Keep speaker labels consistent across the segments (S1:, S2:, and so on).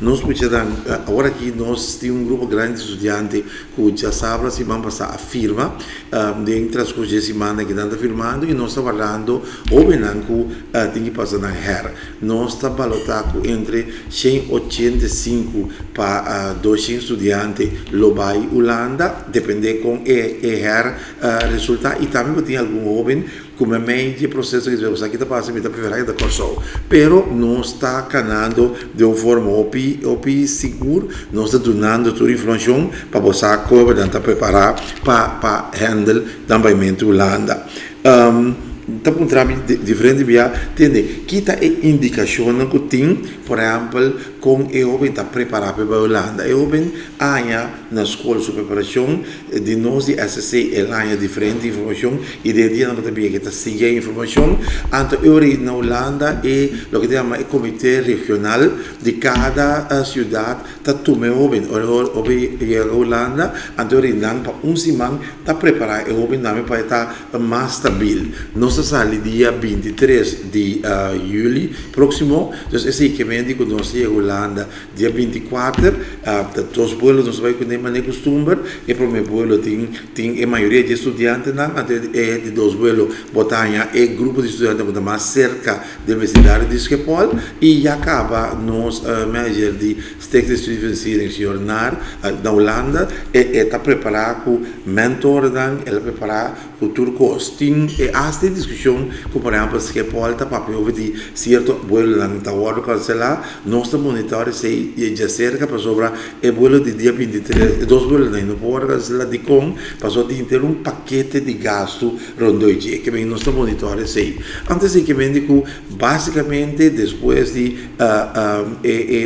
S1: nós podemos agora que nós temos grupo grande de estudantes que já sabem se vão passar a firma dentro das coisas de semana que estão firmando e nós estamos falando ou bem que tem que passar na HER. Nós estamos balotando entre 185 para 200 estudantes Lobai Holanda, depende com o HER resultado e também tem algum jovem come mente processo que você está passando está preparado da corso, pero não está canando de uma forma opi seguro, não está dando toda a informação para você como está preparar para handle também Holanda. Tá um trabalho diferente via entende que tá indicação que tem por exemplo com eu bem tá preparado para a Holanda eu bem ainda na escola de preparação de nós de SC ela diferente informação e de dia não também que tá seguir informação então eu na Holanda e o que chama o comitê regional de cada cidade tá tomando bem ou Holanda então eu para semana tá preparado eu bem também para estar mais estável nossa sale dia 23 de julho próximo, então esse que vem de nós em Holanda dia 24, dos vuelos nós vai com nem costume e para o meu vuelo tem a maioria de estudantes não, é de dos vuelos botanha e grupo de estudantes muito mais cerca da universidade de Schiphol e acaba nos manager de State Student Senhor Nar da Holanda e está preparado com mentor dan ela preparado com turcos tem esta discussão como por exemplo se porta para provar de certo vuelo na Tawaro cancelar nós monitor se já cerca para sobre o vuelo de dia 23 dois vuelos não pode cancelar de com passou de ter paquete de gasto rondoide que vem nós monitor se antes que vem de basicamente depois de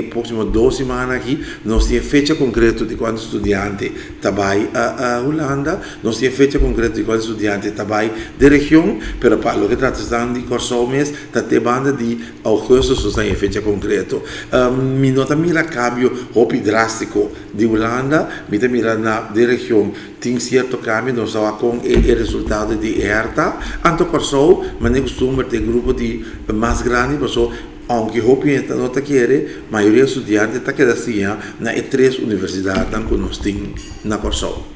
S1: próximo 2 semanas aqui nós temos fecha concreta de quantos estudantes trabalham a Holanda nós temos fecha concreta de quantos estudantes trabalham de região pero para lo que trata de corso mês da banda de agosto só tem fecha concreto mi nota mira cambio hopi drástico de Holanda mi mira na de região tem certo cambio não só com o resultado de ERTA anto corso mas nem costume ter grupo de mais grande passou aunque hopi não tá querer maioria estudantes tá quedando assim na 3 universidades que nós tem na corso